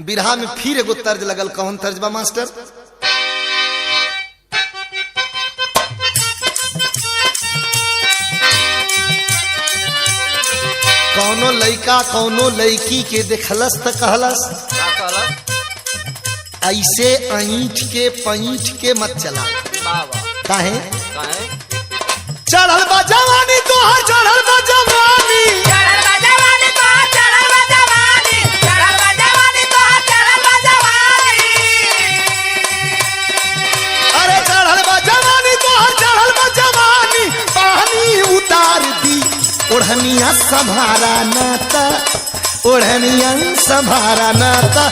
बिरहा में फिर एगो तर्ज लगल। कौन तर्ज बा मास्टर? कौनो लइका कौनो लइकी के देखलस त कहलस ऐसे ऐठ के पैठ के मत चला। काहे? चढ़ल बा जवानी तोहर चढ़ल बा जवानी, चढ़ल बा जवानी तोहर चढ़ल बा जवानी, चढ़ल बा जवानी तोहर चढ़ल बा जवानी। अरे चढ़ल बा जवानी तोहर चढ़ल बा जवानी, पानी उतार दी ओढ़निया संभारा नाता, ओढ़निया संभारा नाता,